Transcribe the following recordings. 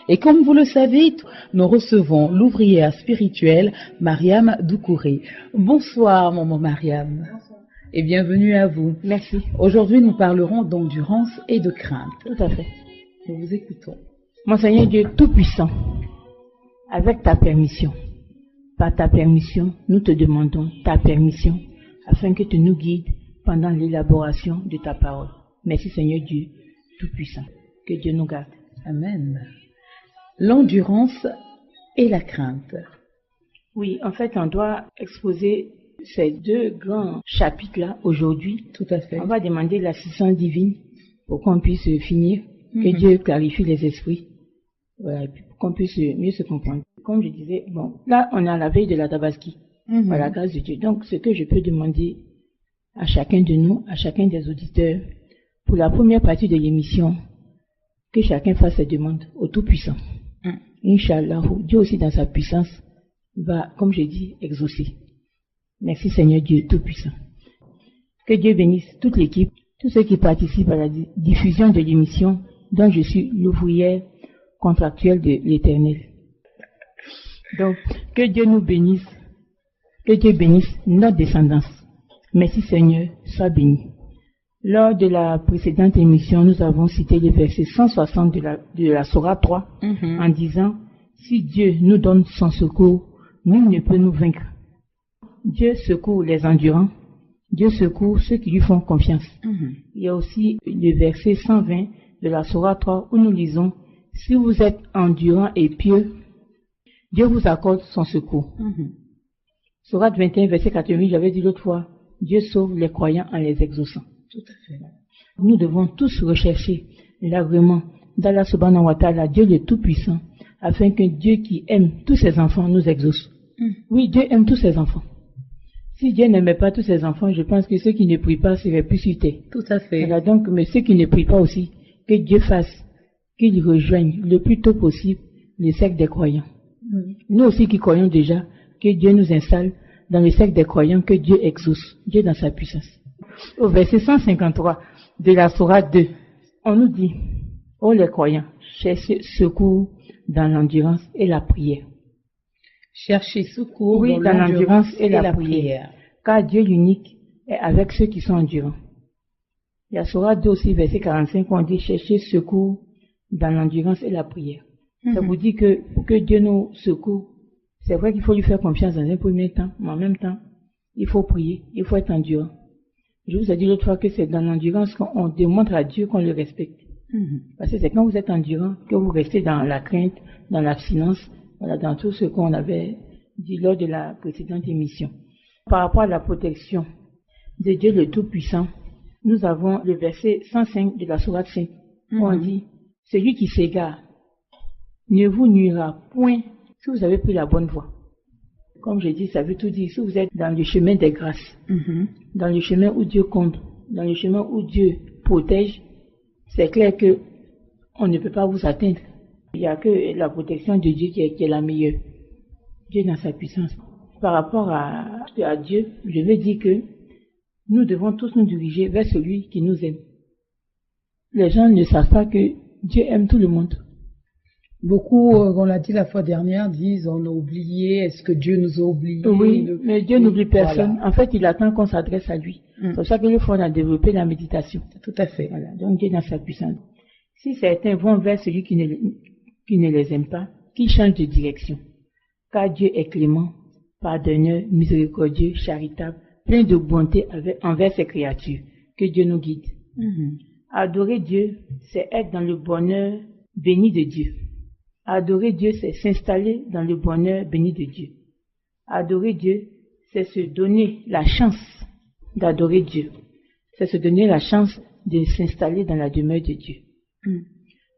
Et comme vous le savez, nous recevons l'ouvrière spirituelle Mariam Doucouré. Bonsoir, maman Mariam. Bonsoir. Et bienvenue à vous. Merci. Aujourd'hui, nous parlerons d'endurance et de crainte. Tout à fait. Nous vous écoutons. Mon Seigneur Dieu Tout-Puissant, avec ta permission, par ta permission, nous te demandons ta permission afin que tu nous guides pendant l'élaboration de ta parole. Merci Seigneur Dieu Tout-Puissant. Que Dieu nous garde. Amen. L'endurance et la crainte. Oui, en fait, on doit exposer ces deux grands chapitres-là aujourd'hui. Tout à fait. On va demander l'assistance divine pour qu'on puisse finir, que Dieu clarifie les esprits, voilà, pour qu'on puisse mieux se comprendre. Comme je disais, bon, là, on est à la veille de la Tabaski, par la grâce de Dieu. Donc, ce que je peux demander à chacun de nous, à chacun des auditeurs, pour la première partie de l'émission, que chacun fasse ses demandes au Tout-Puissant. Inch'Allah, Dieu aussi dans sa puissance va, comme je dis, exaucer. Merci Seigneur Dieu Tout-Puissant. Que Dieu bénisse toute l'équipe, tous ceux qui participent à la diffusion de l'émission dont je suis l'ouvrière contractuelle de l'Éternel. Donc, que Dieu nous bénisse, que Dieu bénisse notre descendance. Merci Seigneur, sois béni. Lors de la précédente émission, nous avons cité le verset 160 de la Sourate 3 en disant « Si Dieu nous donne son secours, nul ne peut nous vaincre. Dieu secourt les endurants, Dieu secourt ceux qui lui font confiance. Il y a aussi le verset 120 de la Sourate 3 où nous lisons « Si vous êtes endurant et pieux, Dieu vous accorde son secours. Sourate 21, verset 88, j'avais dit l'autre fois, Dieu sauve les croyants en les exaucant. Tout à fait. Nous devons tous rechercher l'agrément d'Allah subhanahu wa ta'ala, Dieu le Tout-Puissant, afin que Dieu qui aime tous ses enfants nous exauce. Oui, Dieu aime tous ses enfants. Si Dieu n'aimait pas tous ses enfants, je pense que ceux qui ne prient pas seraient plus sur terre. Tout à fait. Voilà, donc, mais ceux qui ne prient pas aussi, que Dieu fasse qu'ils rejoignent le plus tôt possible le cercle des croyants. Nous aussi qui croyons déjà, que Dieu nous installe dans le cercle des croyants, que Dieu exauce, Dieu dans sa puissance. Au verset 153 de la Sourate 2, on nous dit, ô les croyants, cherchez secours dans l'endurance et la prière. Cherchez secours dans l'endurance et la prière. Car Dieu l'unique est avec ceux qui sont endurants. Il y a Sourate 2 aussi, verset 45, on dit, cherchez secours dans l'endurance et la prière. Ça vous dit que pour que Dieu nous secoue, c'est vrai qu'il faut lui faire confiance dans un premier temps, mais en même temps, il faut prier, il faut être endurant. Je vous ai dit l'autre fois que c'est dans l'endurance qu'on démontre à Dieu qu'on le respecte. Parce que c'est quand vous êtes endurant que vous restez dans la crainte, dans l'abstinence, voilà, dans tout ce qu'on avait dit lors de la précédente émission. Par rapport à la protection de Dieu le Tout-Puissant, nous avons le verset 105 de la Sourate 5, où on dit, celui qui s'égare ne vous nuira point si vous avez pris la bonne voie. Comme je dis, ça veut tout dire. Si vous êtes dans le chemin des grâces, dans le chemin où Dieu compte, dans le chemin où Dieu protège, c'est clair que on ne peut pas vous atteindre. Il n'y a que la protection de Dieu qui est la meilleure. Dieu dans sa puissance. Par rapport à Dieu, je veux dire que nous devons tous nous diriger vers celui qui nous aime. Les gens ne savent pas que Dieu aime tout le monde. Beaucoup, on l'a dit la fois dernière, disent on a oublié, est-ce que Dieu nous a oubliés? Oui, mais Dieu n'oublie personne. Voilà. En fait, il attend qu'on s'adresse à lui. C'est pour ça que le fois on a développé la méditation. Tout à fait. Voilà. Donc Dieu dans sa puissance. Si certains vont vers celui qui ne les aime pas, qu'ils changent de direction. Car Dieu est clément, pardonneur, miséricordieux, charitable, plein de bonté envers ses créatures. Que Dieu nous guide. Adorer Dieu, c'est être dans le bonheur béni de Dieu. Adorer Dieu, c'est s'installer dans le bonheur béni de Dieu. Adorer Dieu, c'est se donner la chance d'adorer Dieu. C'est se donner la chance de s'installer dans la demeure de Dieu.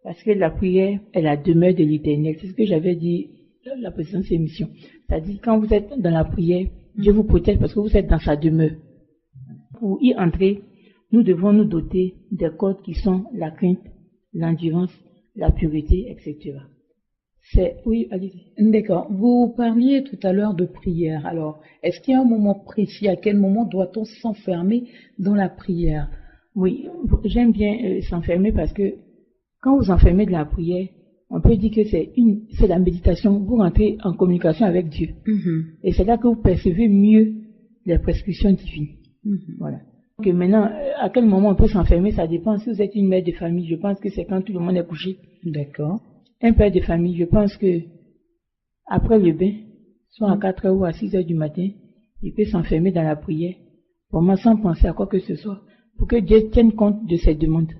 Parce que la prière est la demeure de l'Éternel. C'est ce que j'avais dit dans la précédente émission. C'est-à-dire, quand vous êtes dans la prière, Dieu vous protège parce que vous êtes dans sa demeure. Pour y entrer, nous devons nous doter des codes qui sont la crainte, l'endurance, la pureté, etc. Oui, allez-y. D'accord. Vous parliez tout à l'heure de prière. Alors, est-ce qu'il y a un moment précis? À quel moment doit-on s'enfermer dans la prière? Oui, j'aime bien s'enfermer parce que quand vous enfermez de la prière, on peut dire que c'est la méditation. Vous rentrez en communication avec Dieu. Et c'est là que vous percevez mieux les prescriptions divines. Voilà. Donc maintenant, à quel moment on peut s'enfermer, ça dépend. Si vous êtes une mère de famille, je pense que c'est quand tout le monde est couché. D'accord. Un père de famille, je pense que après le bain, soit à 4 heures ou à 6 heures du matin, il peut s'enfermer dans la prière, vraiment sans penser à quoi que ce soit, pour que Dieu tienne compte de ses demandes,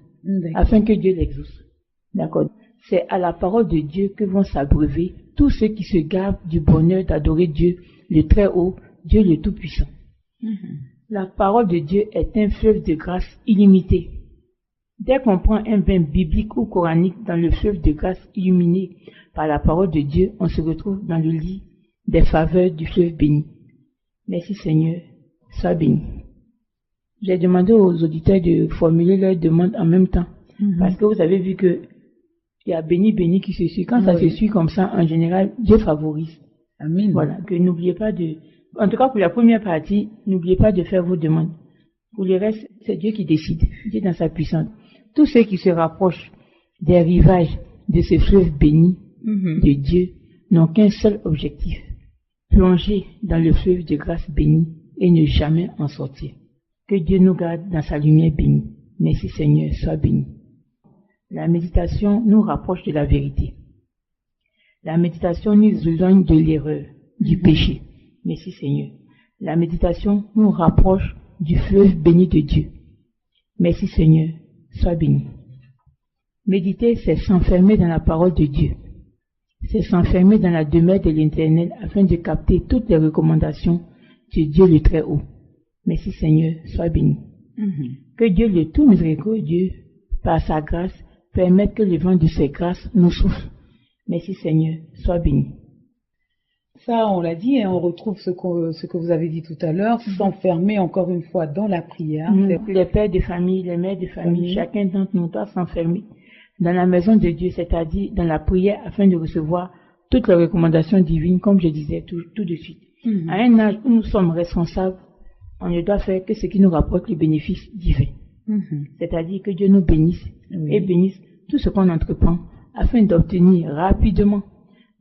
afin que Dieu l'exauce. D'accord. C'est à la parole de Dieu que vont s'abreuver tous ceux qui se gardent du bonheur d'adorer Dieu, le Très-Haut, Dieu le Tout-Puissant. La parole de Dieu est un fleuve de grâce illimité. Dès qu'on prend un bain biblique ou coranique dans le fleuve de grâce illuminé par la parole de Dieu, on se retrouve dans le lit des faveurs du fleuve béni. Merci Seigneur, sois béni. J'ai demandé aux auditeurs de formuler leurs demandes en même temps, parce que vous avez vu que il y a béni, béni qui se suit. Quand ça se suit comme ça, en général, Dieu favorise. Amen. Voilà, que n'oubliez pas en tout cas pour la première partie, n'oubliez pas de faire vos demandes. Pour le reste, c'est Dieu qui décide, Dieu dans sa puissance. Tous ceux qui se rapprochent des rivages de ce fleuve béni de Dieu n'ont qu'un seul objectif: plonger dans le fleuve de grâce béni et ne jamais en sortir. Que Dieu nous garde dans sa lumière bénie. Merci Seigneur, sois béni. La méditation nous rapproche de la vérité. La méditation nous éloigne de l'erreur, du péché. Merci Seigneur. La méditation nous rapproche du fleuve béni de Dieu. Merci Seigneur, sois béni. Méditer, c'est s'enfermer dans la parole de Dieu. C'est s'enfermer dans la demeure de l'Éternel afin de capter toutes les recommandations de Dieu le Très-Haut. Merci Seigneur, sois béni. Que Dieu le tout miséricordieux, par sa grâce, permette que le vent de ses grâces nous souffle. Merci Seigneur, sois béni. Ça, on l'a dit, et on retrouve ce que vous avez dit tout à l'heure, s'enfermer encore une fois dans la prière. Les pères de famille, les mères de famille, chacun d'entre nous doit s'enfermer dans la maison de Dieu, c'est-à-dire dans la prière, afin de recevoir toutes les recommandations divines, comme je disais tout de suite. À un âge où nous sommes responsables, on ne doit faire que ce qui nous rapporte le bénéfice divin. C'est-à-dire que Dieu nous bénisse et bénisse tout ce qu'on entreprend, afin d'obtenir rapidement,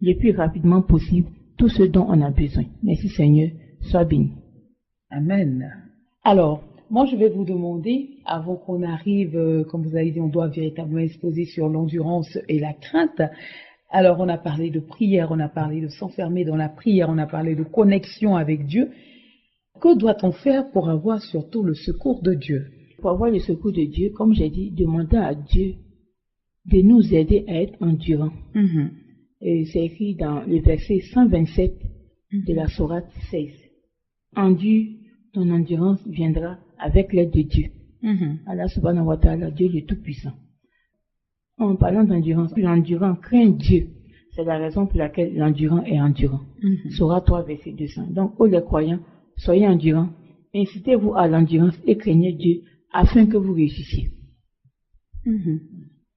le plus rapidement possible, tout ce dont on a besoin. Merci Seigneur, sois béni. Amen. Alors, moi je vais vous demander, avant qu'on arrive, comme vous avez dit, on doit véritablement exposer sur l'endurance et la crainte. Alors on a parlé de prière, on a parlé de s'enfermer dans la prière, on a parlé de connexion avec Dieu. Que doit-on faire pour avoir surtout le secours de Dieu? Pour avoir le secours de Dieu, comme j'ai dit, demander à Dieu de nous aider à être endurants. Et c'est écrit dans le verset 127 de la sourate 16. Endure, ton endurance viendra avec l'aide de Dieu. Allah subhanahu wa ta'ala, Dieu le Tout-Puissant. En parlant d'endurance, l'endurant craint Dieu. C'est la raison pour laquelle l'endurant est endurant. Sourate 3, verset 200. Donc, ô les croyants, soyez endurants, incitez-vous à l'endurance et craignez Dieu afin que vous réussissiez.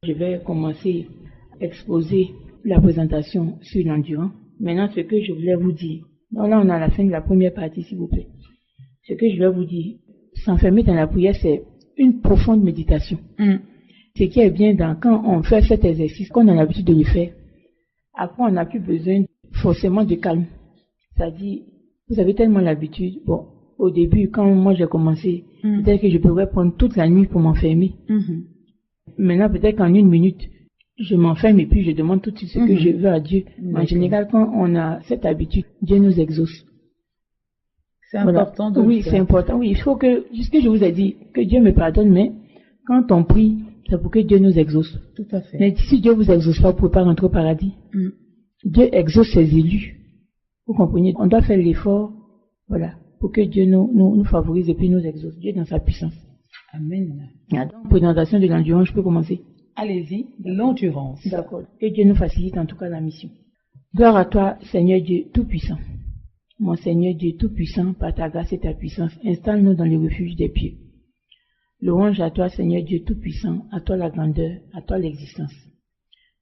Je vais commencer à exposer la présentation sur l'endurant. Maintenant, ce que je voulais vous dire, donc là on est à la fin de la première partie, s'il vous plaît. Ce que je voulais vous dire, s'enfermer dans la prière, c'est une profonde méditation. Ce qui est bien quand on fait cet exercice, qu'on a l'habitude de le faire, après on n'a plus besoin forcément de calme. C'est-à-dire, vous avez tellement l'habitude, bon, au début, quand moi j'ai commencé, peut-être que je pourrais prendre toute la nuit pour m'enfermer. Maintenant, peut-être qu'en 1 minute, je m'enferme et puis je demande tout de suite ce que je veux à Dieu. En général, quand on a cette habitude, Dieu nous exauce. C'est important de Oui, c'est important. Oui, il faut que, ce que je vous ai dit, que Dieu me pardonne, mais quand on prie, c'est pour que Dieu nous exauce. Tout à fait. Mais si Dieu vous exauce pas, vous ne pouvez pas rentrer au paradis. Dieu exauce ses élus. Vous comprenez? On doit faire l'effort, voilà, pour que Dieu nous favorise et puis nous exauce. Dieu dans sa puissance. Amen. Donc, présentation de l'endurance, je peux commencer. Allez-y, l'endurance. D'accord. Que Dieu nous facilite en tout cas la mission. Gloire à toi, Seigneur Dieu Tout-Puissant. Mon Seigneur Dieu Tout-Puissant, par ta grâce et ta puissance, installe-nous dans le refuge des pieux. Louange à toi, Seigneur Dieu Tout-Puissant, à toi la grandeur, à toi l'existence.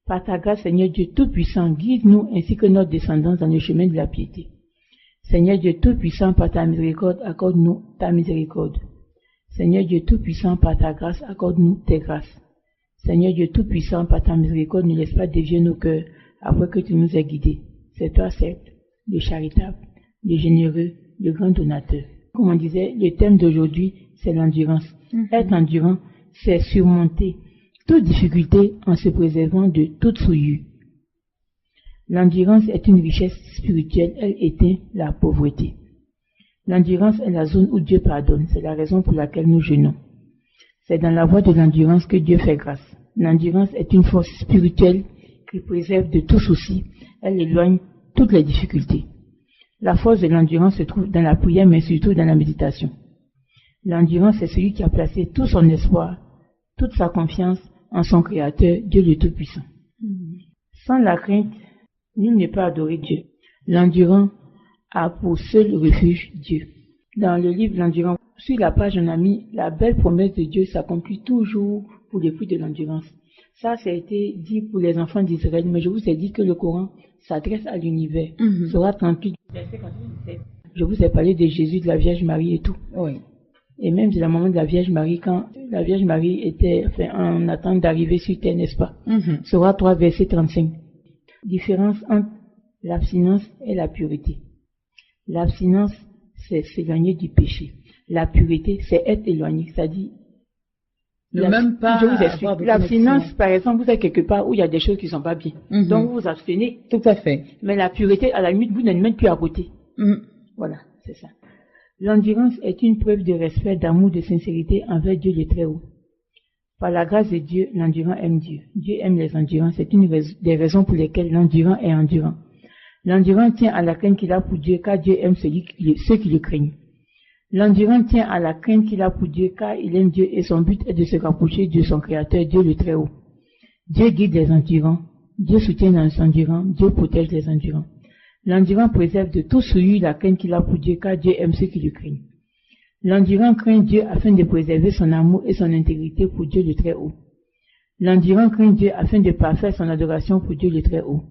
Par ta grâce, Seigneur Dieu Tout-Puissant, guide-nous ainsi que notre descendance dans le chemin de la piété. Seigneur Dieu Tout-Puissant, par ta miséricorde, accorde-nous ta miséricorde. Seigneur Dieu Tout-Puissant, par ta grâce, accorde-nous tes grâces. Seigneur Dieu Tout-Puissant, par ta miséricorde, ne laisse pas dévier nos cœurs après que tu nous aies guidés. C'est toi, certes, le charitable, le généreux, le grand donateur. Comme on disait, le thème d'aujourd'hui, c'est l'endurance. Être endurant, c'est surmonter toute difficulté en se préservant de toute souillure. L'endurance est une richesse spirituelle, elle éteint la pauvreté. L'endurance est la zone où Dieu pardonne, c'est la raison pour laquelle nous jeûnons. C'est dans la voie de l'endurance que Dieu fait grâce. L'endurance est une force spirituelle qui préserve de tout souci, elle éloigne toutes les difficultés. La force de l'endurance se trouve dans la prière, mais surtout dans la méditation. L'endurance est celui qui a placé tout son espoir, toute sa confiance en son Créateur, Dieu le Tout-Puissant. Sans la crainte, nul ne peut adorer Dieu. L'endurant a pour seul refuge Dieu. Dans le livre L'Endurant, sur la page on a mis la belle promesse de Dieu s'accomplit toujours pour les fruits de l'endurance. Ça a été dit pour les enfants d'Israël, mais je vous ai dit que le Coran s'adresse à l'univers. Sera 38, verset 47. Je vous ai parlé de Jésus, de la Vierge Marie et tout. Oui. Et même de la maman de la Vierge Marie, quand la Vierge Marie était en attente d'arriver sur terre, n'est-ce pas? Sera 3, verset 35. Différence entre l'abstinence et la pureté. L'abstinence, c'est s'éloigner du péché. La pureté, c'est être éloigné. C'est-à-dire, même pas. Je vous explique. L'abstinence, par exemple, vous êtes quelque part où il y a des choses qui ne sont pas bien. Donc, vous vous abstenez. Tout à fait. Mais la pureté, à la limite, vous n'êtes même plus à côté. Voilà, c'est ça. L'endurance est une preuve de respect, d'amour, de sincérité envers Dieu le Très-Haut. Par la grâce de Dieu, l'endurant aime Dieu. Dieu aime les endurants. C'est une des raisons pour lesquelles l'endurant est endurant. L'endurant tient à la crainte qu'il a pour Dieu, car Dieu aime ceux qui le craignent. L'endurant tient à la crainte qu'il a pour Dieu, car il aime Dieu et son but est de se rapprocher de son Créateur, Dieu le Très-Haut. Dieu guide les endurants. Dieu soutient les endurants. Dieu protège les endurants. L'endurant préserve de tout souillure la crainte qu'il a pour Dieu, car Dieu aime ceux qui le craignent. L'endurant craint Dieu afin de préserver son amour et son intégrité pour Dieu le Très-Haut. L'endurant craint Dieu afin de parfaire son adoration pour Dieu le Très-Haut.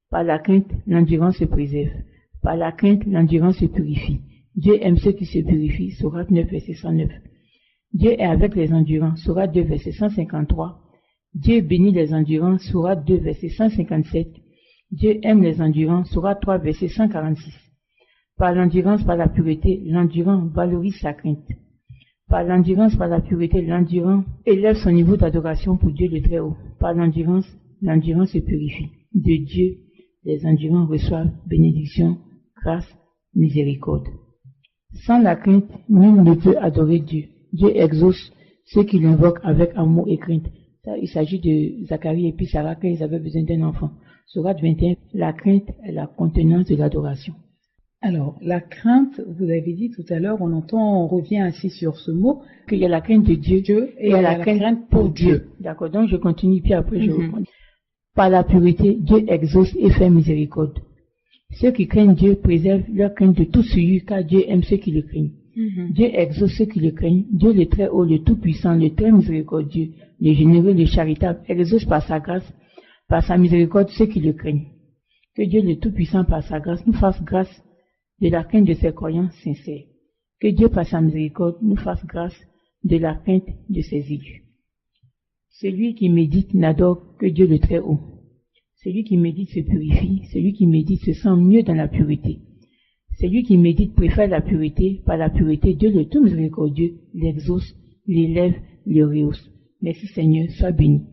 Par la crainte, l'endurant se préserve. Par la crainte, l'endurant se purifie. Dieu aime ceux qui se purifient. Sourate 9, verset 109. Dieu est avec les endurants. Sourate 2, verset 153. Dieu bénit les endurants. Sourate 2, verset 157. Dieu aime les endurants. Sourate 3, verset 146. Par l'endurance, par la pureté, l'endurant valorise sa crainte. Par l'endurance, par la pureté, l'endurant élève son niveau d'adoration pour Dieu le Très-Haut. Par l'endurance, l'endurant se purifie. De Dieu, les endurants reçoivent bénédiction, grâce, miséricorde. Sans la crainte, nul ne peut adorer Dieu. Dieu exauce ceux qui l'invoquent avec amour et crainte. Ça, il s'agit de Zacharie et puis Sarah quand ils avaient besoin d'un enfant. Sourate 21, la crainte est la contenance de l'adoration. Alors, la crainte, vous avez dit tout à l'heure, on revient ainsi sur ce mot, qu'il y a la crainte de Dieu et il y a la crainte pour Dieu. D'accord, donc je continue puis après je reprends. Par la pureté, Dieu exauce et fait miséricorde. Ceux qui craignent Dieu préservent leur crainte de tout souillure, car Dieu aime ceux qui le craignent. Dieu exauce ceux qui le craignent. Dieu le Très-Haut, le Tout-Puissant, le Très Miséricordieux, le Généreux, le Charitable, exauce par sa grâce, par sa miséricorde ceux qui le craignent. Que Dieu le Tout-Puissant, par sa grâce, nous fasse grâce de la crainte de ses croyants sincères. Que Dieu, par sa miséricorde, nous fasse grâce de la crainte de ses élus. Celui qui médite n'adore que Dieu le Très-Haut. Celui qui médite se purifie, celui qui médite se sent mieux dans la pureté. Celui qui médite préfère la pureté, par la pureté, Dieu le tout miséricordieux l'exauce, l'élève, le rehausse. Merci Seigneur, sois béni.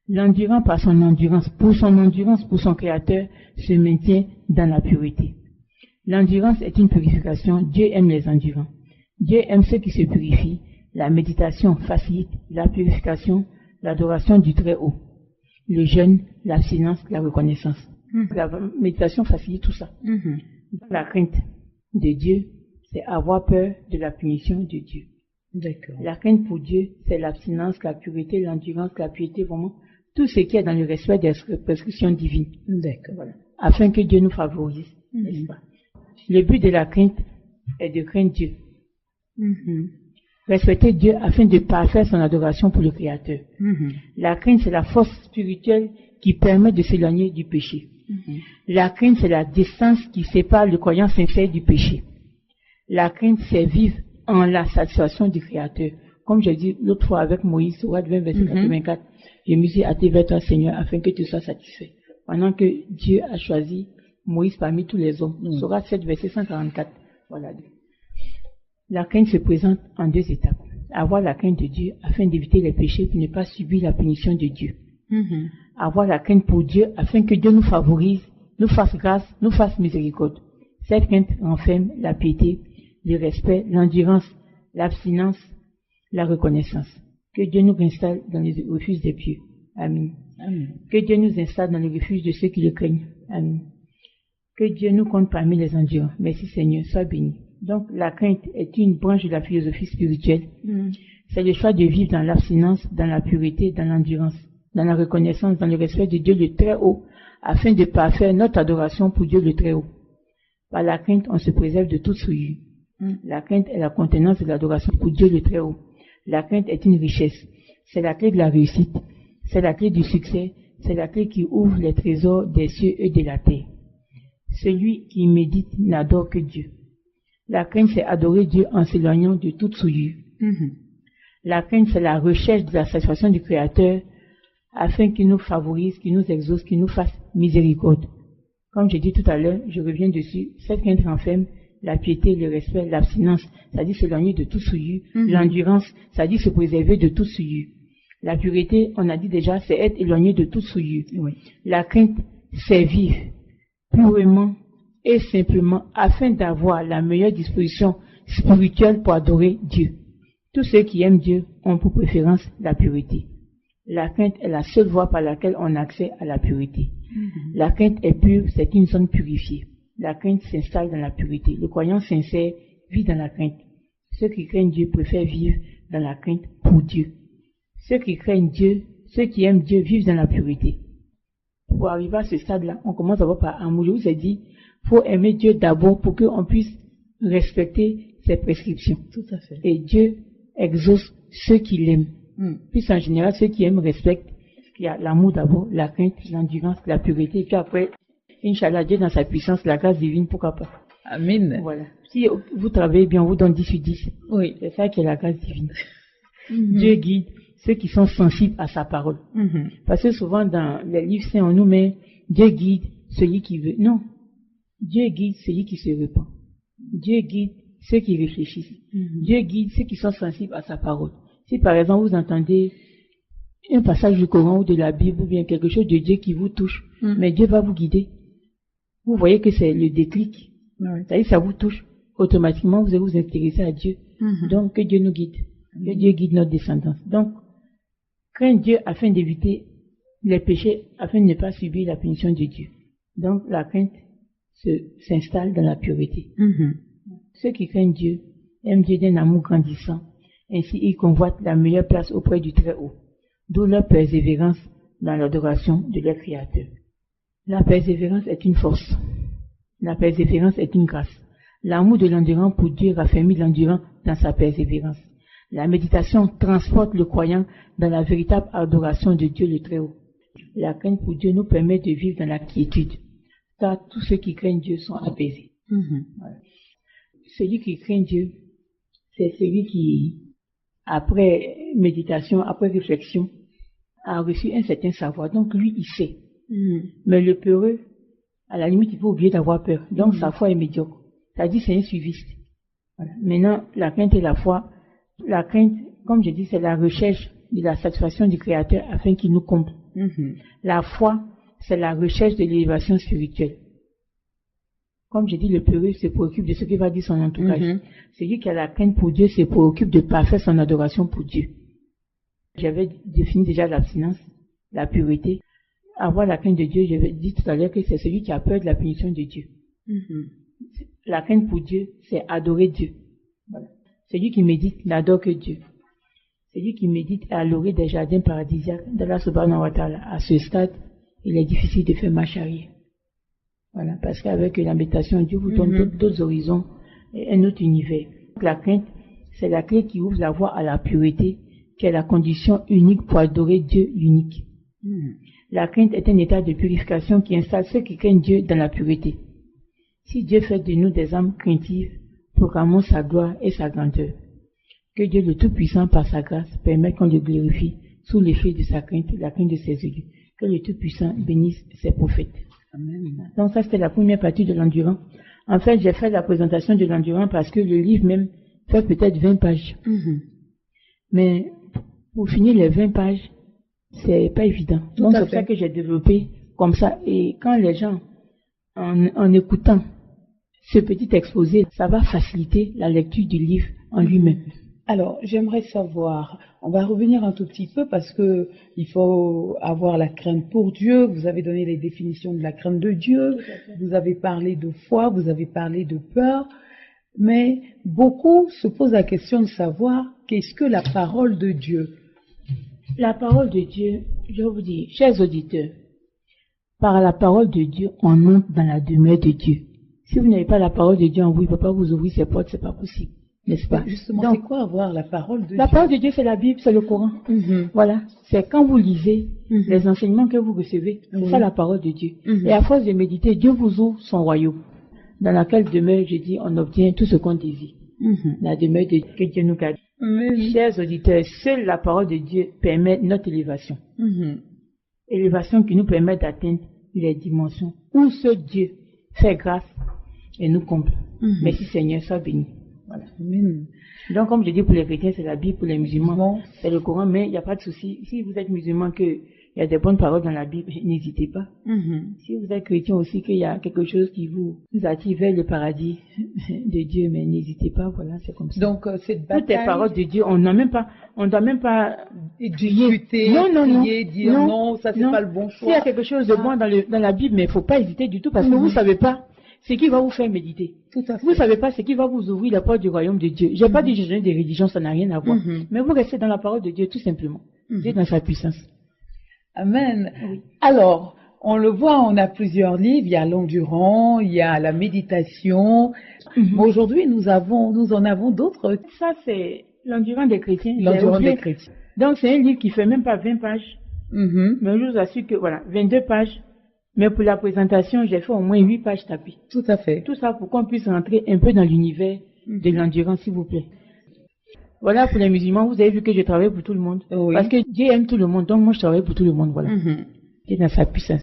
L'endurant par son endurance, pour son Créateur, se maintient dans la pureté. L'endurance est une purification, Dieu aime les endurants. Dieu aime ceux qui se purifient. La méditation facilite la purification, l'adoration du Très-Haut. Le jeûne, l'abstinence, la reconnaissance. La méditation facilite tout ça. La crainte de Dieu, c'est avoir peur de la punition de Dieu. D'accord. La crainte pour Dieu, c'est l'abstinence, la pureté, l'endurance, la piété, vraiment, tout ce qui est dans le respect des prescriptions divines. D'accord. Voilà. Afin que Dieu nous favorise, n'est-ce pas? Le but de la crainte est de craindre Dieu. Respecter Dieu afin de parfaire son adoration pour le Créateur. La crainte, c'est la force spirituelle qui permet de s'éloigner du péché. La crainte, c'est la distance qui sépare le croyant sincère du péché. La crainte, c'est vivre en la satisfaction du Créateur. comme j'ai dit l'autre fois avec Moïse, Sourate 20, verset 84, je me suis hâté vers toi, Seigneur, afin que tu sois satisfait. Pendant que Dieu a choisi Moïse parmi tous les hommes. Sourate 7, verset 144. Voilà. La crainte se présente en 2 étapes. Avoir la crainte de Dieu afin d'éviter les péchés pour ne pas subir la punition de Dieu. Avoir la crainte pour Dieu afin que Dieu nous favorise, nous fasse grâce, nous fasse miséricorde. Cette crainte renferme la piété, le respect, l'endurance, l'abstinence, la reconnaissance. Que Dieu nous installe dans les refuges des pieux. Amen. Amen. Que Dieu nous installe dans les refuges de ceux qui le craignent. Amen. Que Dieu nous compte parmi les endurants. Merci Seigneur, sois béni. Donc la crainte est une branche de la philosophie spirituelle. C'est le choix de vivre dans l'abstinence, dans la pureté, dans l'endurance, dans la reconnaissance, dans le respect de Dieu le Très-Haut, afin de parfaire notre adoration pour Dieu le Très-Haut. Par la crainte, on se préserve de toute souillure. La crainte est la contenance de l'adoration pour Dieu le Très-Haut. La crainte est une richesse. C'est la clé de la réussite. C'est la clé du succès. C'est la clé qui ouvre les trésors des cieux et de la terre. Celui qui médite n'adore que Dieu. La crainte, c'est adorer Dieu en s'éloignant de toute souillure. La crainte, c'est la recherche de la satisfaction du Créateur afin qu'il nous favorise, qu'il nous exauce, qu'il nous fasse miséricorde. Comme j'ai dit tout à l'heure, je reviens dessus, cette crainte renferme la piété, le respect, l'abstinence, c'est-à-dire s'éloigner de toute souillure, l'endurance, c'est-à-dire se préserver de toute souillure. La pureté, on a dit déjà, c'est être éloigné de toute souillure. La crainte, c'est vivre purement et simplement afin d'avoir la meilleure disposition spirituelle pour adorer Dieu. Tous ceux qui aiment Dieu ont pour préférence la pureté. La crainte est la seule voie par laquelle on a accès à la pureté. La crainte est pure, c'est une zone purifiée. La crainte s'installe dans la pureté. Le croyant sincère vit dans la crainte. Ceux qui craignent Dieu préfèrent vivre dans la crainte pour Dieu. Ceux qui craignent Dieu, ceux qui aiment Dieu vivent dans la pureté. Pour arriver à ce stade-là, on commence d'abord par amour. Je vous ai dit, il faut aimer Dieu d'abord pour qu'on puisse respecter ses prescriptions. Tout à fait. Et Dieu exauce ceux qui l'aiment. Puis en général, ceux qui aiment respectent. Il y a l'amour d'abord, la crainte, l'endurance, la pureté. Et puis après, Inch'Allah, Dieu dans sa puissance, la grâce divine, pourquoi pas. Amen. Voilà. Si vous travaillez bien, on vous donne 10 sur 10. Oui. C'est ça qui est la grâce divine. Dieu guide ceux qui sont sensibles à sa parole. Parce que souvent dans les livres saints, on nous met Dieu guide celui qui veut. Non. Dieu guide celui qui se repent. Dieu guide ceux qui réfléchissent. Dieu guide ceux qui sont sensibles à sa parole. Si par exemple vous entendez un passage du Coran ou de la Bible ou bien quelque chose de Dieu qui vous touche, mais Dieu va vous guider. Vous voyez que c'est le déclic. C'est-à-dire que ça vous touche. Automatiquement, vous allez vous intéresser à Dieu. Donc, que Dieu nous guide. Que Dieu guide notre descendance. Donc, craindre Dieu afin d'éviter les péchés, afin de ne pas subir la punition de Dieu. Donc, la crainte s'installe dans la pureté. Ceux qui craignent Dieu aiment Dieu d'un amour grandissant. Ainsi, ils convoitent la meilleure place auprès du Très-Haut. D'où leur persévérance dans l'adoration de leur Créateur. La persévérance est une force. La persévérance est une grâce. L'amour de l'endurant pour Dieu raffermit l'endurant dans sa persévérance. La méditation transporte le croyant dans la véritable adoration de Dieu le Très-Haut. La crainte pour Dieu nous permet de vivre dans la quiétude, car tous ceux qui craignent Dieu sont apaisés. Voilà. Celui qui craint Dieu, c'est celui qui, après méditation, après réflexion, a reçu un certain savoir. Donc lui, il sait. Mais le peureux, à la limite, il faut oublier d'avoir peur. Donc sa foi est médiocre. C'est-à-dire c'est un suiviste. Voilà. Maintenant, la crainte et la foi. La crainte, comme je dis, c'est la recherche de la satisfaction du Créateur afin qu'il nous comble. La foi, c'est la recherche de l'élévation spirituelle. Comme je dis, le peureux se préoccupe de ce que va dire son entourage. Celui qui a la crainte pour Dieu se préoccupe de parfaire son adoration pour Dieu. J'avais défini déjà l'abstinence, la pureté. Avoir la crainte de Dieu, je dit tout à l'heure que c'est celui qui a peur de la punition de Dieu. La crainte pour Dieu, c'est adorer Dieu. Voilà. Celui qui médite n'adore que Dieu. Celui qui médite est à l'orée des jardins paradisiaques d'Allah subhanahu wa ta'ala. À ce stade, il est difficile de faire marche arrière. Voilà, parce qu'avec la méditation, Dieu vous donne d'autres horizons et un autre univers. La crainte, c'est la clé qui ouvre la voie à la pureté, qui est la condition unique pour adorer Dieu l'unique. La crainte est un état de purification qui installe ceux qui craignent Dieu dans la pureté. Si Dieu fait de nous des âmes craintives, proclamons sa gloire et sa grandeur. Que Dieu le Tout-Puissant, par sa grâce, permette qu'on le glorifie sous l'effet de sa crainte, la crainte de ses élus. Que le Tout-Puissant bénisse ses prophètes. Amen. Donc ça, c'était la première partie de l'endurant. En fait, j'ai fait la présentation de l'endurant parce que le livre même fait peut-être 20 pages. Mais pour finir les 20 pages, c'est pas évident. Donc c'est pour ça que j'ai développé comme ça. Et quand les gens, en écoutant ce petit exposé, ça va faciliter la lecture du livre en lui-même. Alors, j'aimerais savoir, on va revenir un tout petit peu parce que il faut avoir la crainte pour Dieu. Vous avez donné les définitions de la crainte de Dieu. Vous avez parlé de foi, vous avez parlé de peur. Mais beaucoup se posent la question de savoir qu'est-ce que la parole de Dieu. La parole de Dieu, je vous dis, chers auditeurs, par la parole de Dieu, on entre dans la demeure de Dieu. Si vous n'avez pas la parole de Dieu en vous, il ne peut pas vous ouvrir ses portes, c'est pas possible. N'est-ce pas? Justement, c'est quoi avoir la parole de Dieu? La parole de Dieu, c'est la Bible, c'est le Coran. Voilà. C'est quand vous lisez les enseignements que vous recevez, c'est ça la parole de Dieu. Et à force de méditer, Dieu vous ouvre son royaume, dans laquelle demeure, je dis, on obtient tout ce qu'on désire. La demeure de Dieu, que Dieu nous garde. Chers auditeurs, seule la parole de Dieu permet notre élévation. Élévation qui nous permet d'atteindre les dimensions où ce Dieu fait grâce et nous comble. Merci Seigneur, sois béni. Voilà. Donc, comme je dis, pour les chrétiens, c'est la Bible, pour les musulmans, c'est le Coran, mais il n'y a pas de souci. Si vous êtes musulman, qu'il y a des bonnes paroles dans la Bible, n'hésitez pas. Si vous êtes chrétien aussi, qu'il y a quelque chose qui vous attire vers le paradis de Dieu, mais n'hésitez pas, voilà, c'est comme ça. Donc, cette bataille... Toutes les paroles de Dieu, on ne doit même pas discuter, dire non, ça c'est pas le bon choix. S'il y a quelque chose de bon dans la Bible, mais il ne faut pas hésiter du tout, parce que vous ne savez pas ce qui va vous faire méditer. Tout à fait. Vous ne savez pas ce qui va vous ouvrir la porte du royaume de Dieu. Je n'ai pas dit que je des religions, ça n'a rien à voir. Mais vous restez dans la parole de Dieu, tout simplement. Dieu dans sa puissance. Amen. Oui. Alors, on le voit, on a plusieurs livres. Il y a l'endurant, il y a la méditation. Mais aujourd'hui, nous en avons d'autres. Ça, c'est l'endurant des chrétiens. L'endurant des chrétiens. Donc, c'est un livre qui fait même pas 20 pages. Mais je vous assure que, voilà, 22 pages. Mais pour la présentation, j'ai fait au moins 8 pages tapis. Tout à fait. Tout ça pour qu'on puisse rentrer un peu dans l'univers de l'endurance, s'il vous plaît. Voilà, pour les musulmans, vous avez vu que je travaille pour tout le monde. Oui. Parce que Dieu aime tout le monde, donc moi je travaille pour tout le monde, voilà. Dieu dans sa puissance.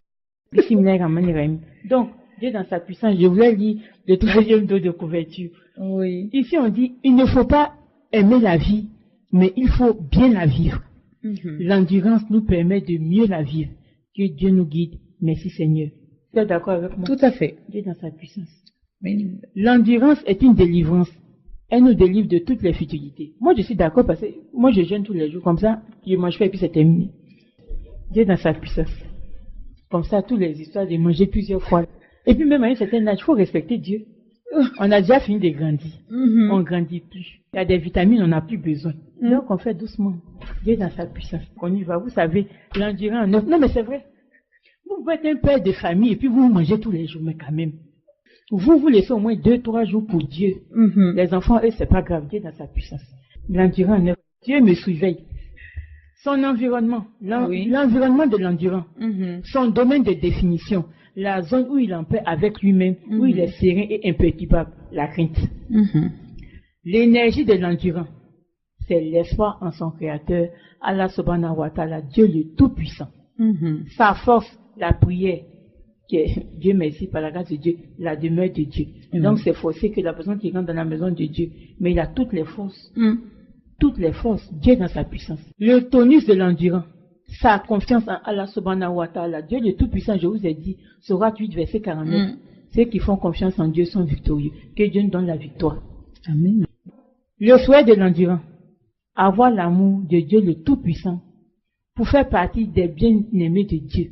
Donc, Dieu dans sa puissance, je voulais lire le troisième dos de couverture. Oui. Ici on dit, il ne faut pas aimer la vie, mais il faut bien la vivre. L'endurance nous permet de mieux la vivre. Que Dieu nous guide. Merci Seigneur. Vous êtes d'accord avec moi? Tout à fait. Dieu dans sa puissance. L'endurance est une délivrance. Elle nous délivre de toutes les futilités. Moi je suis d'accord parce que moi je jeûne tous les jours comme ça, je mange pas et puis c'est terminé. Dieu dans sa puissance. Comme ça, toutes les histoires de manger plusieurs fois. Et puis même à un certain âge, il faut respecter Dieu. On a déjà fini de grandir. On grandit plus. Il y a des vitamines, on n'a plus besoin. Donc on fait doucement. Dieu dans sa puissance. On y va. Vous savez, l'endurance. Non mais c'est vrai. Vous pouvez être un père de famille et puis vous mangez tous les jours, mais quand même. Vous laissez au moins 2-3 jours pour Dieu. Les enfants, eux, c'est pas grave. Dieu dans sa puissance. L'endurant, Dieu me surveille. Son environnement, l'environnement de l'endurant, son domaine de définition, la zone où il est en paix avec lui-même, où il est serein et imperturbable, la crainte. L'énergie de l'endurant, c'est l'espoir en son créateur, Allah subhanahu wa ta'ala, Dieu le Tout-Puissant. Sa force, la prière, qui est, Dieu merci, par la grâce de Dieu, la demeure de Dieu. Donc c'est forcé que la personne qui rentre dans la maison de Dieu, mais il a toutes les forces. Toutes les forces, Dieu dans sa puissance. Le tonus de l'endurant, sa confiance en Allah subhanahu wa ta'ala, Dieu le Tout-Puissant, je vous ai dit, Sourate 8, verset 49. Ceux qui font confiance en Dieu sont victorieux. Que Dieu nous donne la victoire. Amen. Le souhait de l'endurant, avoir l'amour de Dieu le Tout-Puissant, pour faire partie des bien-aimés de Dieu,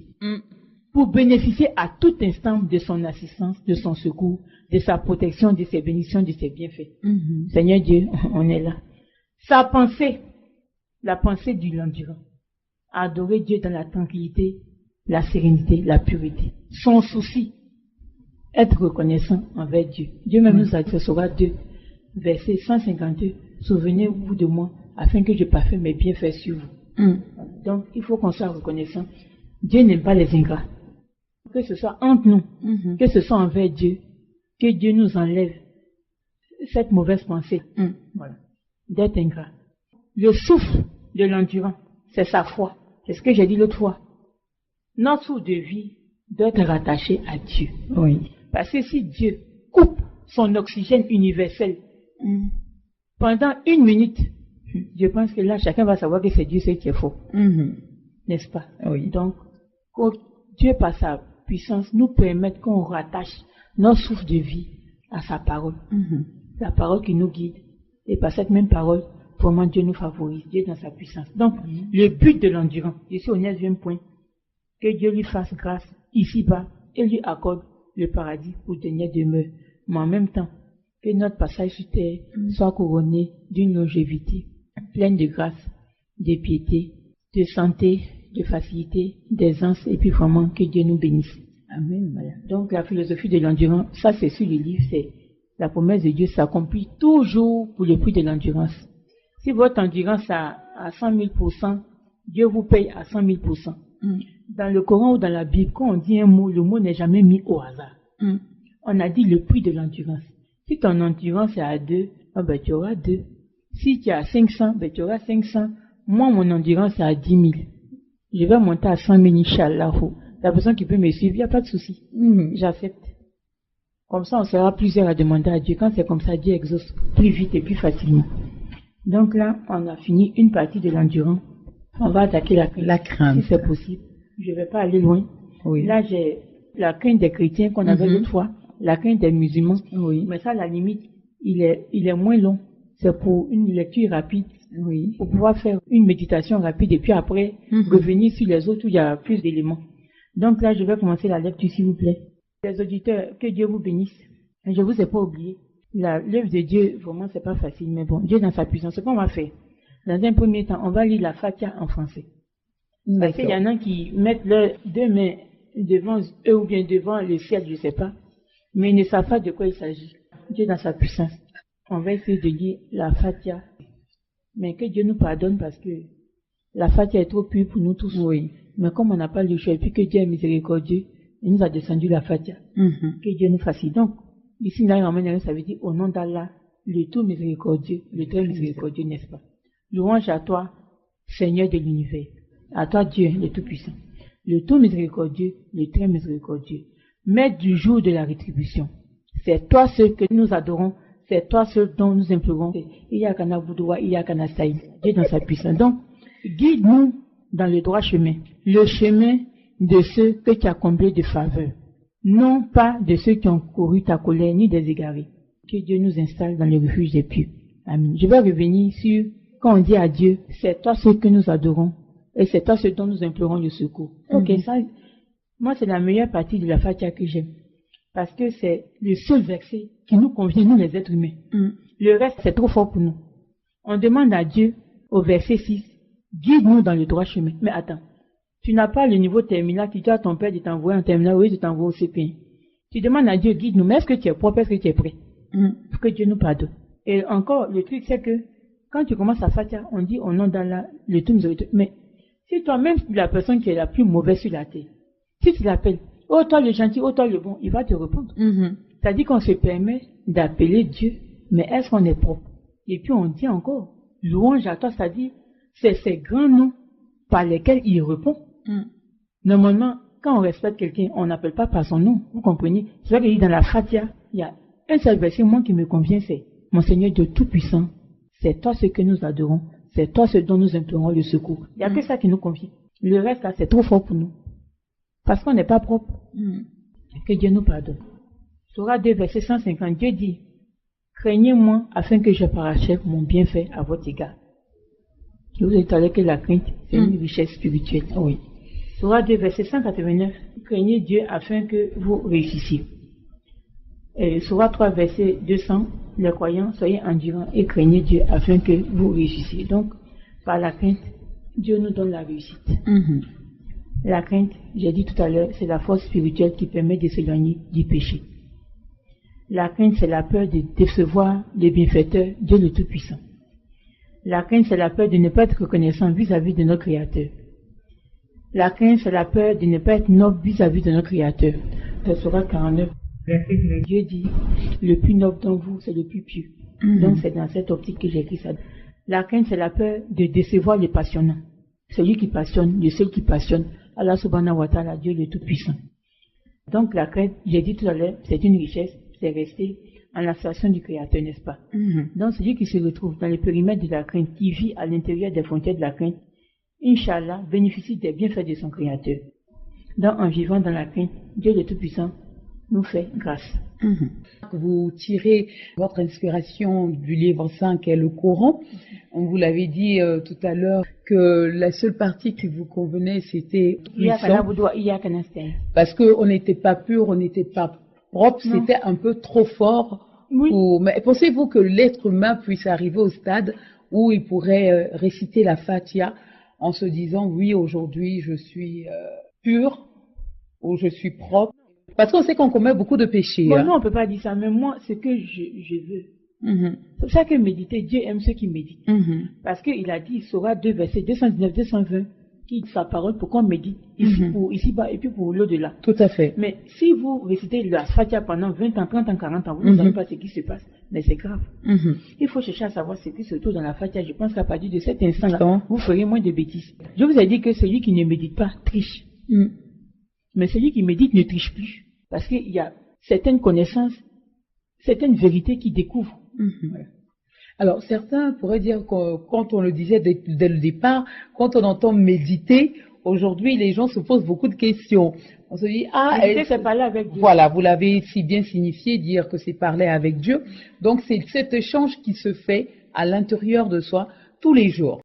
pour bénéficier à tout instant de son assistance, de son secours, de sa protection, de ses bénédictions, de ses bienfaits. Seigneur Dieu, on est là. Sa pensée, la pensée de l'endurant, adorer Dieu dans la tranquillité, la sérénité, la pureté. Son souci, être reconnaissant envers Dieu. Dieu même nous a dit, Sourate 2, verset 152, souvenez-vous de moi, afin que je parfasse mes bienfaits sur vous. Donc, il faut qu'on soit reconnaissant. Dieu n'aime pas les ingrats. Que ce soit entre nous, que ce soit envers Dieu, que Dieu nous enlève cette mauvaise pensée. Voilà. d'être ingrat. Le souffle de l'endurant, c'est sa foi. C'est ce que j'ai dit l'autre fois. Notre souffle de vie doit être rattaché à Dieu. Oui. Parce que si Dieu coupe son oxygène universel pendant 1 minute, je pense que là, chacun va savoir que c'est Dieu qui est faux. N'est-ce pas? Oui. Donc, Dieu, par sa puissance, nous permet qu'on rattache notre souffle de vie à sa parole. La parole qui nous guide. Et par cette même parole, vraiment Dieu nous favorise. Dieu dans sa puissance. Donc, le but de l'endurant, je suis au 9e point, que Dieu lui fasse grâce ici-bas et lui accorde le paradis pour dernière demeure. Mais en même temps, que notre passage sur terre soit couronné d'une longévité pleine de grâce, de piété, de santé, de facilité, d'aisance, et puis vraiment que Dieu nous bénisse. Amen. Voilà. Donc la philosophie de l'endurance, ça c'est sur le livre, c'est la promesse de Dieu s'accomplit toujours pour le prix de l'endurance. Si votre endurance à 100 000%, Dieu vous paye à 100 000%. Dans le Coran ou dans la Bible, quand on dit un mot, le mot n'est jamais mis au hasard. On a dit le prix de l'endurance. Si ton endurance est à 2, ben, tu auras 2. Si tu as 500, ben, tu auras 500. Moi, mon endurance est à 10 000. Je vais monter à 100 000, Inch'Allah. La personne qui peut me suivre, il n'y a pas de souci. J'accepte. Comme ça, on sera plusieurs à demander à Dieu. Quand c'est comme ça, Dieu exauce plus vite et plus facilement. Donc là, on a fini une partie de l'endurance. On va attaquer la crainte. Si c'est possible. Je ne vais pas aller loin. Oui. Là, j'ai la crainte des chrétiens qu'on avait l'autre fois. La crainte des musulmans. Oui. Mais ça, à la limite, il est moins long. C'est pour une lecture rapide. Oui. Pour pouvoir faire une méditation rapide et puis après, revenir sur les autres où il y a plus d'éléments. Donc là, je vais commencer la lecture, s'il vous plaît. Les auditeurs, que Dieu vous bénisse. Je vous ai pas oublié. L'œuvre de Dieu, vraiment, c'est pas facile. Mais bon, Dieu dans sa puissance. Ce qu'on va faire, dans un premier temps, on va lire la Fatiha en français. Parce qu'il y en a qui mettent leurs 2 mains devant eux ou bien devant le ciel, je sais pas. Mais ils ne savent pas de quoi il s'agit. Dieu dans sa puissance. On va essayer de lire la Fatiha. Mais que Dieu nous pardonne parce que la Fatiha est trop pure pour nous tous. Oui. Mais comme on n'a pas le choix, et puis que Dieu est miséricordieux, il nous a descendu la Fatiha. Que Dieu nous facilite. Donc, ici, là, ça veut dire au nom d'Allah, le tout miséricordieux, le très miséricordieux, n'est-ce pas? Louange à toi, Seigneur de l'univers. À toi, Dieu, le Tout-Puissant. Le tout miséricordieux, le très miséricordieux. Maître du jour de la rétribution. C'est toi seul que nous adorons. C'est toi seul dont nous implorons. Iyakana Boudoua, Iyakana Saïd. Dieu dans sa puissance. Donc, guide-nous dans le droit chemin. Le chemin de ceux que tu as comblés de faveur. Non pas de ceux qui ont couru ta colère, ni des égarés. Que Dieu nous installe dans le refuge des pieux. Amen. Je vais revenir sur, quand on dit à Dieu, c'est toi seul que nous adorons. Et c'est toi seul dont nous implorons le secours. Ok, ça, moi c'est la meilleure partie de la Fatiha que j'aime. Parce que c'est le seul verset qui nous convient, nous les êtres humains. Le reste, c'est trop fort pour nous. On demande à Dieu, au verset 6, guide-nous dans le droit chemin. Mais attends, tu n'as pas le niveau terminal qui dit à ton père de t'envoyer en terminal, oui, de t'envoyer au CP1. Tu demandes à Dieu, guide-nous, mais est-ce que tu es propre, est-ce que tu es prêt? Pour que Dieu nous pardonne. Et encore, le truc, c'est que quand tu commences à Fatiha, on dit au nom d'Allah, le tout miséricordieux. Mais si toi-même, la personne qui est la plus mauvaise sur la terre, si tu l'appelles, oh toi le gentil, oh toi le bon, il va te répondre. C'est-à-dire qu'on se permet d'appeler Dieu, mais est-ce qu'on est propre? Et puis on dit encore, louange à toi, c'est-à-dire, c'est ces grands noms par lesquels il répond. Normalement, quand on respecte quelqu'un, on n'appelle pas par son nom, vous comprenez? C'est vrai que dans la Fatiha, il y a un seul verset, moi qui me convient, c'est mon Seigneur Dieu Tout-Puissant, c'est toi ce que nous adorons, c'est toi ce dont nous implorons le secours. Il n'y a que ça qui nous convient. Le reste là, c'est trop fort pour nous. Parce qu'on n'est pas propre. Que Dieu nous pardonne. Surah 2, verset 150, Dieu dit, craignez-moi afin que je parachève mon bienfait à votre égard. Je vous ai dit que la crainte, c'est une richesse spirituelle. Oui. Surah 2, verset 189, craignez Dieu afin que vous réussissiez. Et Surah 3, verset 200, les croyants, soyez endurants et craignez Dieu afin que vous réussissiez. Donc, par la crainte, Dieu nous donne la réussite. La crainte, j'ai dit tout à l'heure, c'est la force spirituelle qui permet de s'éloigner du péché. La crainte, c'est la peur de décevoir le bienfaiteur, Dieu le Tout-Puissant. La crainte, c'est la peur de ne pas être reconnaissant vis-à-vis de notre Créateur. La crainte, c'est la peur de ne pas être noble vis-à-vis de notre Créateur. Ce sera 49. Dieu dit, le plus noble dans vous, c'est le plus pieux. Donc c'est dans cette optique que j'ai écrit ça. La crainte, c'est la peur de décevoir le passionnant. Celui qui passionne, le seul qui passionne, Allah subhanahu wa ta'ala, Dieu le Tout-Puissant. Donc la crainte, j'ai dit tout à l'heure, c'est une richesse, c'est rester en la station du Créateur, n'est-ce pas? Donc celui qui se retrouve dans le périmètre de la crainte, qui vit à l'intérieur des frontières de la crainte, Inch'Allah, bénéficie des bienfaits de son Créateur. Donc en vivant dans la crainte, Dieu le Tout-Puissant nous fait grâce. Vous tirez votre inspiration du livre saint qui est le Coran. On vous l'avait dit tout à l'heure que la seule partie qui vous convenait c'était parce qu'on n'était pas pur, on n'était pas propre, c'était un peu trop fort. Mais pensez-vous que l'être humain puisse arriver au stade où il pourrait réciter la Fatiha en se disant oui, aujourd'hui je suis pur ou je suis propre? Parce qu'on sait qu'on commet beaucoup de péchés. Bon, non, on ne peut pas dire ça, mais moi, ce que je veux. C'est pour ça que méditer, Dieu aime ceux qui méditent. Parce qu'il a dit, il saura 2 versets, 219, 220, qui dit sa parole pour qu'on médite ici-bas et puis pour l'au-delà. Tout à fait. Mais si vous récitez la Fatiha pendant 20 ans, 30 ans, 40 ans, vous ne savez pas ce qui se passe, mais c'est grave. Il faut chercher à savoir ce qui se trouve dans la Fatiha. Je pense qu'à partir de cet instant-là, vous ferez moins de bêtises. Je vous ai dit que celui qui ne médite pas triche. Mais celui qui médite ne triche plus. Parce qu'il y a certaines connaissances, certaines vérités qu'il découvre. Voilà. Alors, certains pourraient dire que quand on le disait dès le départ, quand on entend méditer, aujourd'hui, les gens se posent beaucoup de questions. On se dit, c'est parler avec Dieu. Voilà, vous l'avez si bien signifié, dire que c'est parler avec Dieu. Donc, c'est cet échange qui se fait à l'intérieur de soi tous les jours.